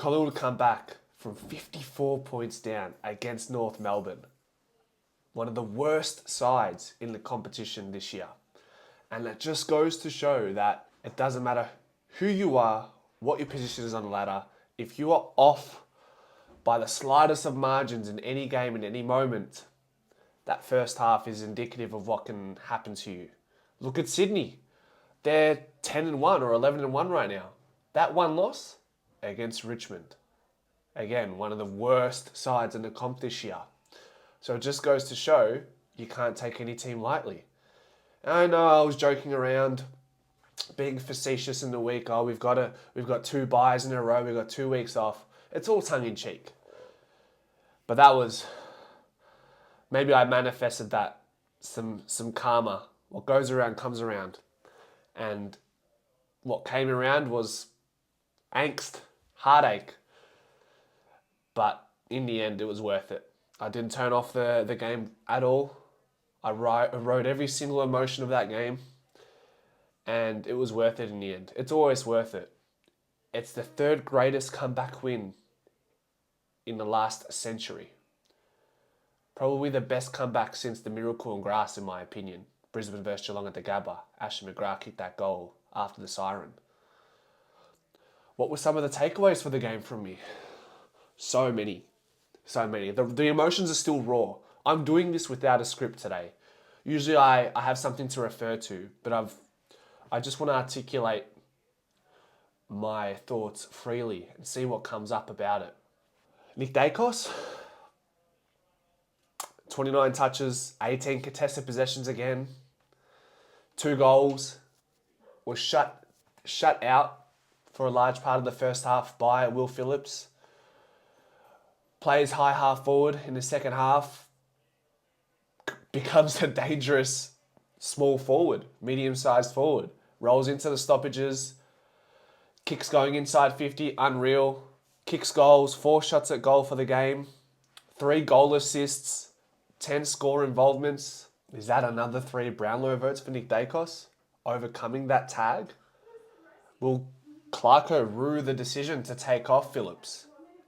Collingwood come back from 54 points down against North Melbourne, one of the worst sides in the competition this year. And that just goes to show that it doesn't matter who you are, what your position is on the ladder. If you are off by the slightest of margins in any game, in any moment, that first half is indicative of what can happen to you. Look at Sydney. They're 10-1 or 11-1 right now. That one loss against Richmond. Again, one of the worst sides in the comp this year. So it just goes to show you can't take any team lightly. I know I was joking around, being facetious in the week. Oh, we've got 2 buys in a row. We've got 2 weeks off. It's all tongue in cheek. But that was, maybe I manifested that some karma. What goes around comes around. And what came around was angst, heartache. But in the end, it was worth it. I didn't turn off the game at all. I rode every single emotion of that game. And it was worth it in the end. It's always worth it. It's the 3rd greatest comeback win in the last century. Probably the best comeback since the Miracle on Grass, in my opinion. Brisbane versus Geelong at the Gabba. Ashton McGrath kicked that goal after the siren. What were some of the takeaways for the game from me? So many. The emotions are still raw. I'm doing this without a script today. Usually I have something to refer to, but I just want to articulate my thoughts freely and see what comes up about it. Nick Daicos, 29 touches, 18 contested possessions again, 2 goals, was shut out for a large part of the first half by Will Phillips. Plays high half forward in the second half, becomes a dangerous small forward, medium-sized forward. Rolls into the stoppages, kicks going inside 50, unreal. Kicks goals, 4 shots at goal for the game, 3 goal assists, 10 score involvements. Is that another 3 Brownlow votes for Nick Daicos? Overcoming that tag? Will Clarko rue the decision to take off Phillips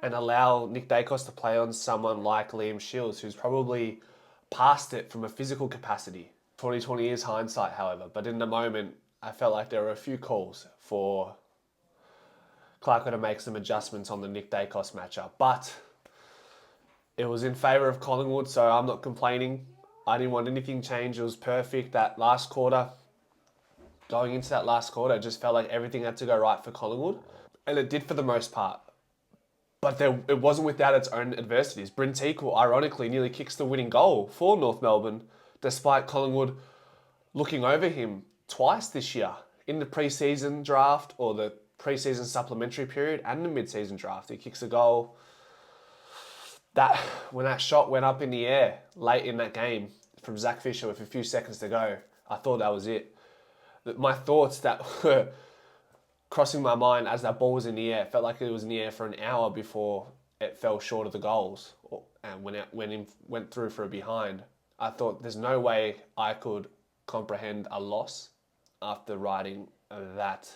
and allow Nick Daicos to play on someone like Liam Shields, who's probably past it from a physical capacity? 2020 is hindsight, however, but in the moment, I felt like there were a few calls for Clarko to make some adjustments on the Nick Daicos matchup. But it was in favour of Collingwood, so I'm not complaining. I didn't want anything changed. It was perfect. That last quarter, going into that last quarter, it just felt like everything had to go right for Collingwood. And it did for the most part. But it wasn't without its own adversities. Bryn Teakle, ironically, nearly kicks the winning goal for North Melbourne, despite Collingwood looking over him twice this year in the pre-season draft or the pre-season supplementary period and the mid-season draft. He kicks a goal. When that shot went up in the air late in that game from Zach Fisher with a few seconds to go, I thought that was it. My thoughts that were crossing my mind as that ball was in the air, felt like it was in the air for an hour before it fell short of the goals and went through for a behind. I thought there's no way I could comprehend a loss after riding that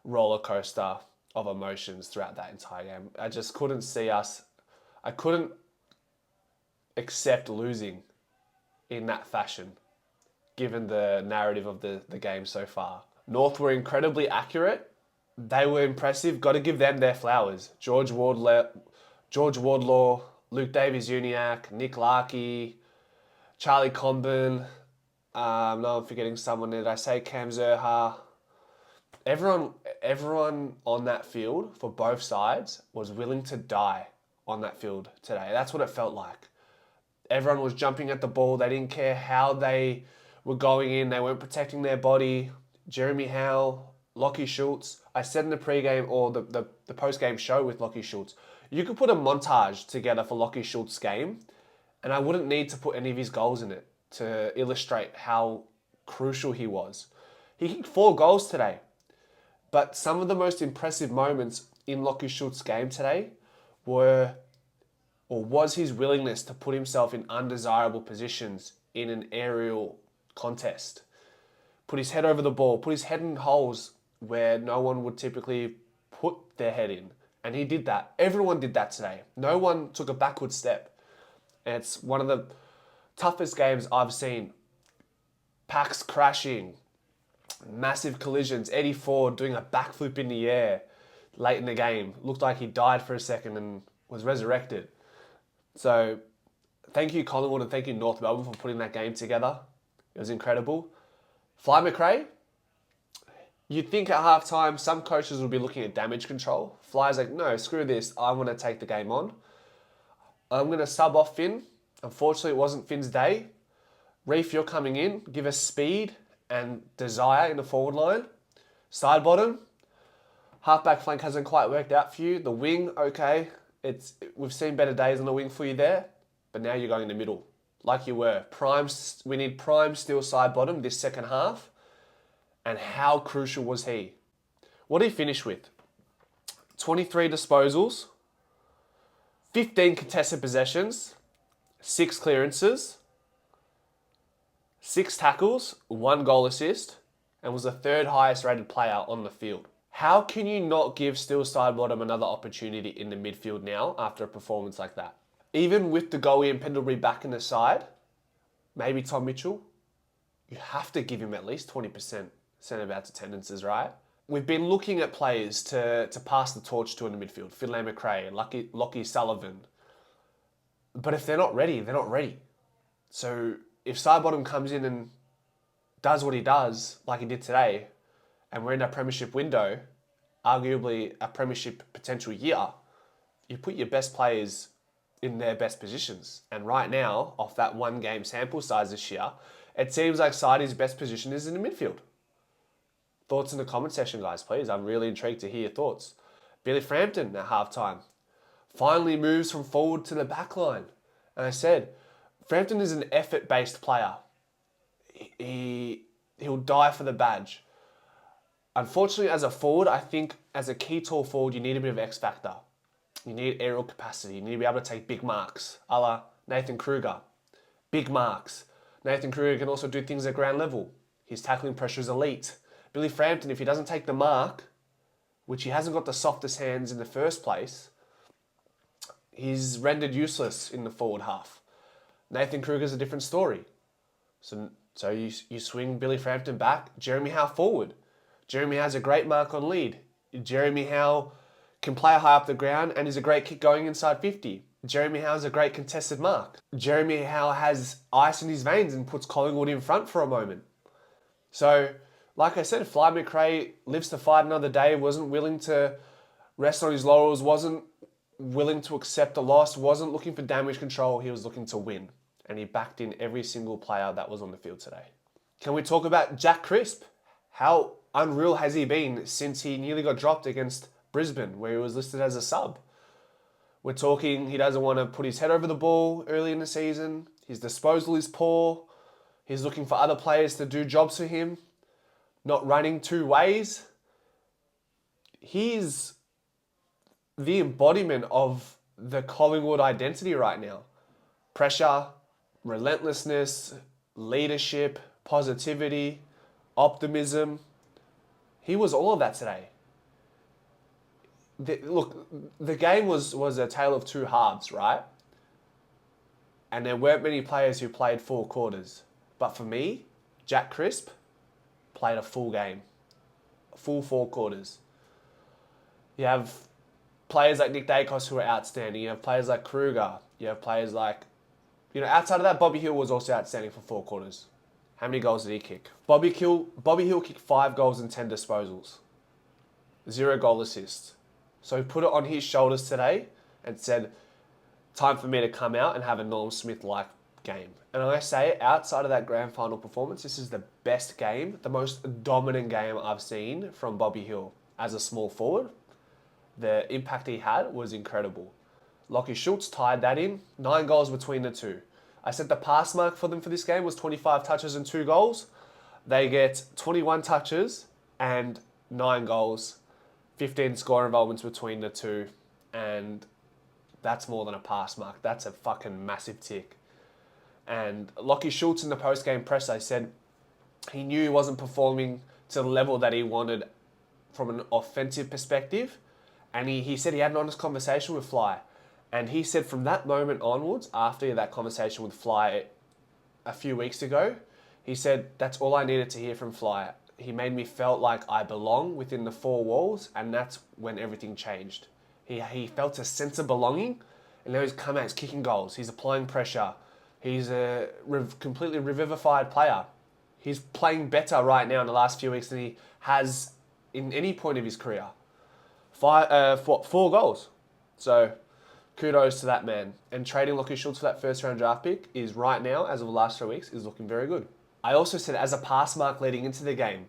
roller coaster of emotions throughout that entire game. I just couldn't see us. I couldn't accept losing in that fashion, given the narrative of the game so far. North were incredibly accurate. They were impressive. Got to give them their flowers. George Wardlaw, Luke Davies-Uniacke, Nick Larkey, Charlie Comben. No, I'm forgetting someone. Did I say Cam Zerha? Everyone on that field for both sides was willing to die on that field today. That's what it felt like. Everyone was jumping at the ball. They didn't care how they were going in. They weren't protecting their body. Jeremy Howe, Lockie Schultz. I said in the pre-game or the post-game show with Lockie Schultz, you could put a montage together for Lockie Schultz's game, and I wouldn't need to put any of his goals in it to illustrate how crucial he was. He kicked 4 goals today, but some of the most impressive moments in Lockie Schultz's game today was his willingness to put himself in undesirable positions in an aerial contest. Put his head over the ball, put his head in holes where no one would typically put their head in, And he did that. Everyone did that today. No one took a backward step. And it's one of the toughest games I've seen. Packs crashing, massive collisions. Eddie Ford doing a backflip in the air late in the game. Looked like he died for a second and was resurrected. So thank you, Collingwood, and thank you, North Melbourne, for putting that game together. It was incredible. Fly McRae, you'd think at halftime some coaches would be looking at damage control. Fly's like, no, screw this. I want to take the game on. I'm going to sub off Finn. Unfortunately, it wasn't Finn's day. Reef, you're coming in. Give us speed and desire in the forward line. Side bottom. Halfback flank hasn't quite worked out for you. The wing, okay. We've seen better days on the wing for you there. But now you're going in the middle. Like you were. We need prime steel side bottom this second half. And how crucial was he? What did he finish with? 23 disposals, 15 contested possessions, 6 clearances, 6 tackles, 1 goal assist, and was the third highest rated player on the field. How can you not give Steel Sidebottom another opportunity in the midfield now after a performance like that? Even with the goalie and Pendlebury back in the side, maybe Tom Mitchell, you have to give him at least 20% centre-backs attendances, right? We've been looking at players to pass the torch to in the midfield. Finlay McRae, Lockie Sullivan. But if they're not ready, they're not ready. So if Sidebottom comes in and does what he does, like he did today, and we're in a premiership window, arguably a premiership potential year, you put your best players in their best positions. And right now, off that one game sample size this year, it seems like Sidey's best position is in the midfield. Thoughts in the comment section, guys, please. I'm really intrigued to hear your thoughts. Billy Frampton at halftime finally moves from forward to the back line. And I said, Frampton is an effort-based player. He'll die for the badge. Unfortunately, as a forward, I think as a key tall forward, you need a bit of X factor. You need aerial capacity. You need to be able to take big marks, a la Nathan Kruger. Big marks. Nathan Kruger can also do things at ground level. His tackling pressure is elite. Billy Frampton, if he doesn't take the mark, which he hasn't got the softest hands in the first place, he's rendered useless in the forward half. Nathan Kruger's a different story. So you swing Billy Frampton back, Jeremy Howe forward. Jeremy has a great mark on lead. Jeremy Howe can play high up the ground and is a great kick going inside 50. Jeremy Howe is a great contested mark. Jeremy Howe has ice in his veins and puts Collingwood in front for a moment. So, like I said, Fly McRae lives to fight another day, wasn't willing to rest on his laurels, wasn't willing to accept a loss, wasn't looking for damage control, he was looking to win. And he backed in every single player that was on the field today. Can we talk about Jack Crisp? How unreal has he been since he nearly got dropped against Brisbane, where he was listed as a sub? We're talking he doesn't want to put his head over the ball early in the season. His disposal is poor. He's looking for other players to do jobs for him. Not running two ways. He's the embodiment of the Collingwood identity right now. Pressure, relentlessness, leadership, positivity, optimism. He was all of that today. The game was a tale of two halves, right? And there weren't many players who played 4 quarters. But for me, Jack Crisp played a full game. Full 4 quarters. You have players like Nick Daicos who are outstanding. You have players like Kruger. You have players like... outside of that, Bobby Hill was also outstanding for 4 quarters. How many goals did he kick? Bobby Hill kicked 5 goals and 10 disposals. 0 goal assists. So he put it on his shoulders today and said, time for me to come out and have a Norm Smith-like game. And I say, outside of that grand final performance, this is the best game, the most dominant game I've seen from Bobby Hill as a small forward. The impact he had was incredible. Lockie Schultz tied that in, 9 goals between the two. I said the pass mark for them for this game was 25 touches and 2 goals. They get 21 touches and 9 goals, 15 score involvements between the two, and that's more than a pass mark. That's a fucking massive tick. And Lockie Schultz in the post-game press, I said he knew he wasn't performing to the level that he wanted from an offensive perspective, And he said he had an honest conversation with Fly. And he said from that moment onwards, after that conversation with Fly a few weeks ago, he said, that's all I needed to hear from Fly. He made me felt like I belong within the four walls, and that's when everything changed. He felt a sense of belonging, and now he's come out, he's kicking goals, he's applying pressure. He's a completely revivified player. He's playing better right now in the last few weeks than he has in any point of his career. 4 goals. So kudos to that man. And trading Lockie Schultz for that first round draft pick is right now, as of the last 3 weeks, is looking very good. I also said as a pass mark leading into the game,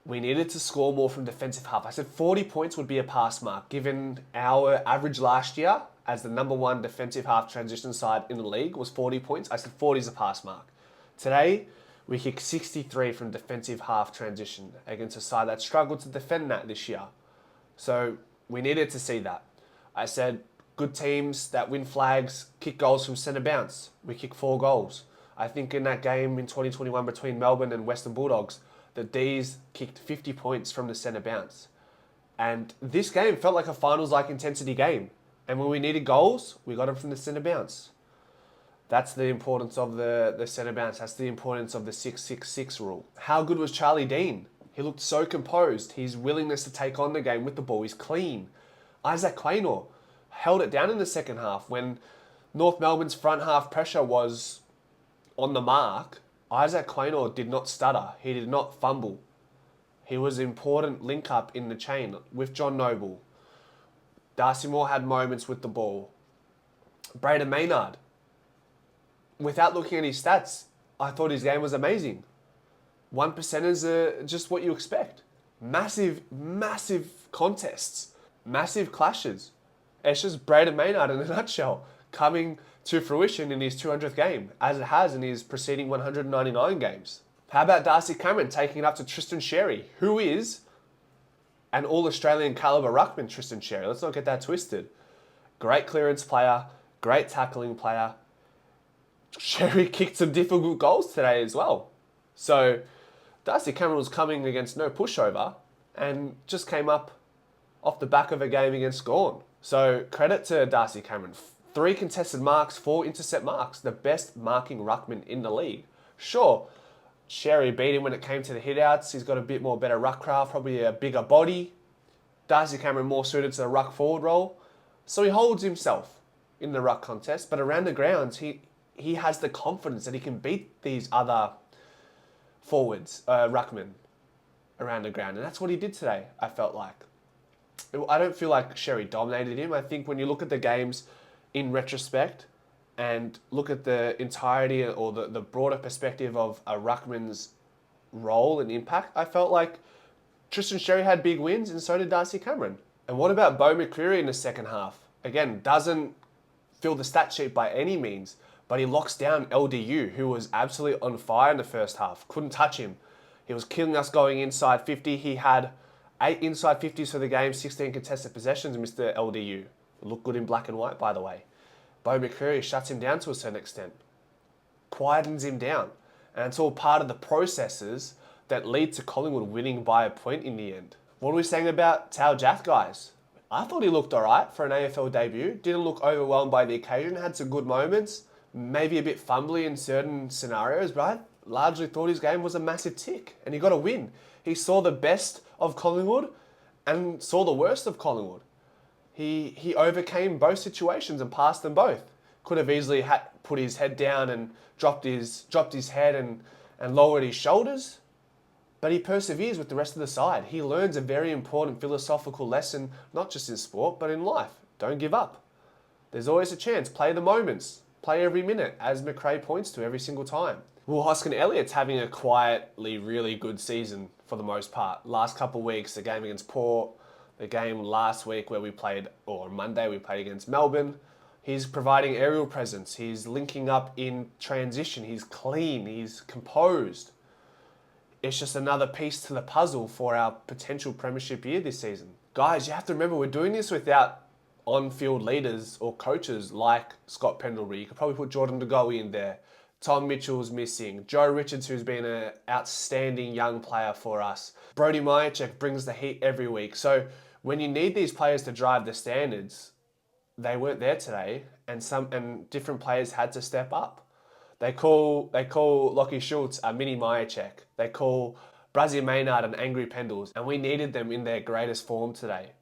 we needed to score more from defensive half. I said 40 points would be a pass mark, given our average last year as the number one defensive half transition side in the league was 40 points. I said 40 is a pass mark. Today, we kicked 63 from defensive half transition against a side that struggled to defend that this year. So we needed to see that. I said good teams that win flags kick goals from centre bounce. We kicked 4 goals. I think in that game in 2021 between Melbourne and Western Bulldogs, the D's kicked 50 points from the centre bounce. And this game felt like a finals-like intensity game. And when we needed goals, we got them from the centre bounce. That's the importance of the centre bounce. That's the importance of the 6-6-6 rule. How good was Charlie Dean? He looked so composed. His willingness to take on the game with the ball is clean. Isaac Quaynor held it down in the second half when North Melbourne's front half pressure was on the mark. Isaac Quaynor did not stutter. He did not fumble. He was an important link-up in the chain with John Noble. Darcy Moore had moments with the ball. Braden Maynard, without looking at his stats, I thought his game was amazing. 1%ers are just what you expect. Massive contests. Massive clashes. It's just Braden Maynard in a nutshell, coming to fruition in his 200th game, as it has in his preceding 199 games. How about Darcy Cameron taking it up to Tristan Sherry, who is an all-Australian caliber ruckman, Tristan Sherry. Let's not get that twisted. Great clearance player, great tackling player. Sherry kicked some difficult goals today as well. So Darcy Cameron was coming against no pushover and just came up off the back of a game against Gorn. So credit to Darcy Cameron. 3 contested marks, 4 intercept marks. The best marking ruckman in the league. Sure, Sherry beat him when it came to the hitouts. He's got a bit more better ruck craft, probably a bigger body. Darcy Cameron more suited to the ruck forward role. So he holds himself in the ruck contest. But around the grounds, he has the confidence that he can beat these other forwards, ruckmen, around the ground. And that's what he did today, I felt like. I don't feel like Sherry dominated him. I think when you look at the games in retrospect and look at the entirety or the broader perspective of a ruckman's role and impact, I felt like Tristan Sherry had big wins and so did Darcy Cameron. And what about Beau McCreary in the second half? Again, doesn't fill the stat sheet by any means, but he locks down LDU, who was absolutely on fire in the first half. Couldn't touch him. He was killing us going inside 50. He had 8 inside 50s for the game, 16 contested possessions, Mr. LDU. Looked good in black and white, by the way. Beau McCreary shuts him down to a certain extent. Quietens him down. And it's all part of the processes that lead to Collingwood winning by a point in the end. What are we saying about Tao Jath, guys? I thought he looked alright for an AFL debut. Didn't look overwhelmed by the occasion. Had some good moments. Maybe a bit fumbly in certain scenarios, but I largely thought his game was a massive tick. And he got a win. He saw the best of Collingwood and saw the worst of Collingwood. He overcame both situations and passed them both. Could have easily put his head down and dropped his head and lowered his shoulders. But he perseveres with the rest of the side. He learns a very important philosophical lesson, not just in sport, but in life. Don't give up. There's always a chance. Play the moments. Play every minute, as McRae points to every single time. Will Hoskin-Elliott's having a quietly really good season for the most part. Last couple of weeks, the game against Port, the game last week where we played, or Monday we played against Melbourne. He's providing aerial presence. He's linking up in transition. He's clean. He's composed. It's just another piece to the puzzle for our potential premiership year this season. Guys, you have to remember we're doing this without on-field leaders or coaches like Scott Pendlebury. You could probably put Jordan De Goey in there. Tom Mitchell's missing. Joe Richards, who's been an outstanding young player for us. Brody Majacek brings the heat every week. So when you need these players to drive the standards, they weren't there today, and different players had to step up. They call Lockie Schultz a mini Majacek. They call Brazil Maynard an angry Pendles, and we needed them in their greatest form today,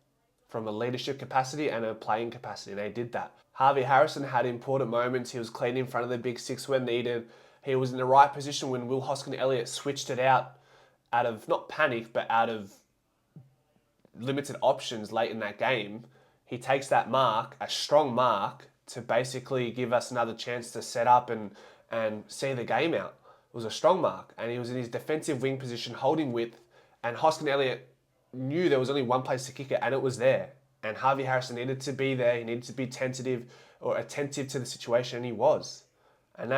from a leadership capacity and a playing capacity. They did that. Harvey Harrison had important moments. He was clean in front of the big six when needed. He was in the right position when Will Hoskin-Elliott switched it out of not panic, but out of limited options late in that game. He takes that mark, a strong mark, to basically give us another chance to set up and see the game out. It was a strong mark, and he was in his defensive wing position, holding width, and Hoskin-Elliott knew there was only one place to kick it, and it was there. And Harvey Harrison needed to be there. He needed to be attentive to the situation, and he was. And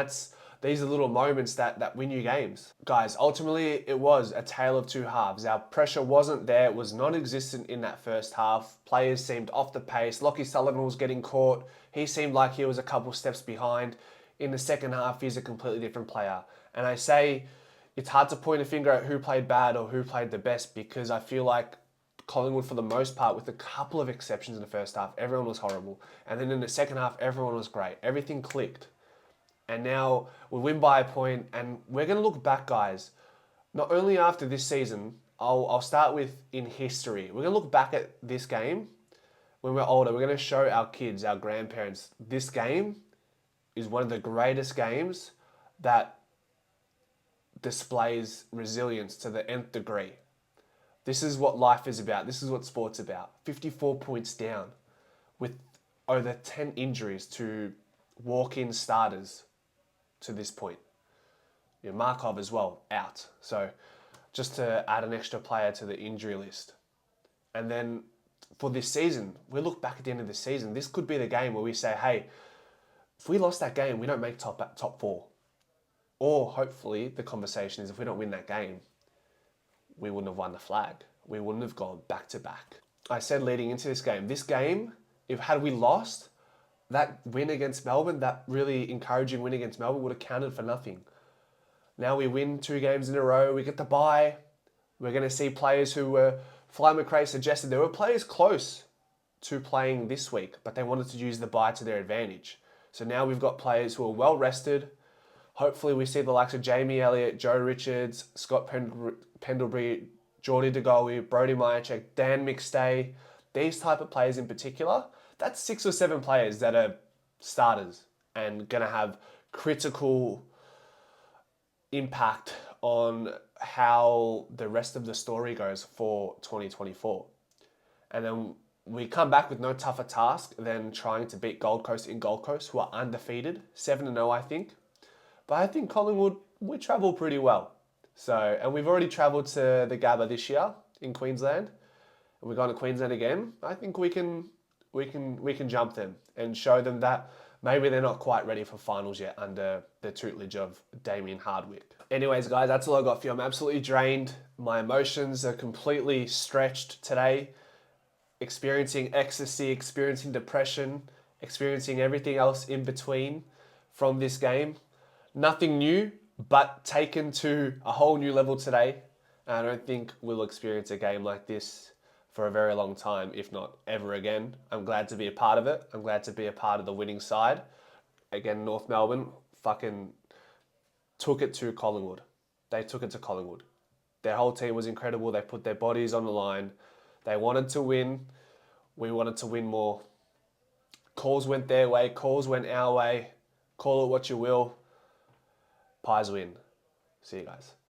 these are little moments that win you games. Guys, ultimately, it was a tale of two halves. Our pressure wasn't there. It was non-existent in that first half. Players seemed off the pace. Lockie Sullivan was getting caught. He seemed like he was a couple steps behind. In the second half, he's a completely different player. And I say it's hard to point a finger at who played bad or who played the best, because I feel like Collingwood, for the most part, with a couple of exceptions in the first half, everyone was horrible. And then in the second half, everyone was great. Everything clicked. And now we win by a point, and we're going to look back, guys, not only after this season. I'll start with in history. We're going to look back at this game when we're older. We're going to show our kids, our grandparents, this game is one of the greatest games that displays resilience to the nth degree. This is what life is about. This is what sport's about. 54 points down with over 10 injuries to walk-in starters to this point. Markov as well, out. So just to add an extra player to the injury list. And then for this season, we look back at the end of the season, this could be the game where we say, hey, if we lost that game, we don't make top four. Or hopefully the conversation is, if we don't win that game, we wouldn't have won the flag. We wouldn't have gone back to back. I said leading into this game, if had we lost, that win against Melbourne, that really encouraging win against Melbourne, would have counted for nothing. Now we win 2 games in a row. We get the bye. We're going to see players who were, Fly McRae suggested there were players close to playing this week, but they wanted to use the bye to their advantage. So now we've got players who are well rested. Hopefully we see the likes of Jamie Elliott, Joe Richards, Scott Pendlebury, Geordie De Goey, Brodie Majacek, Dan McStay, these type of players in particular. That's 6 or 7 players that are starters and going to have critical impact on how the rest of the story goes for 2024. And then we come back with no tougher task than trying to beat Gold Coast in Gold Coast, who are undefeated, 7-0, I think. But I think Collingwood, we travel pretty well. So, and we've already travelled to the Gabba this year in Queensland, and we're going to Queensland again. I think we can jump them and show them that maybe they're not quite ready for finals yet under the tutelage of Damien Hardwick. Anyways, guys, that's all I got for you. I'm absolutely drained. My emotions are completely stretched today. Experiencing ecstasy, experiencing depression, experiencing everything else in between from this game. Nothing new, but taken to a whole new level today. And I don't think we'll experience a game like this for a very long time, if not ever again. I'm glad to be a part of it. I'm glad to be a part of the winning side. Again, North Melbourne fucking took it to Collingwood. They took it to Collingwood. Their whole team was incredible. They put their bodies on the line. They wanted to win. We wanted to win more. Calls went their way. Calls went our way. Call it what you will. Pies win. See you guys.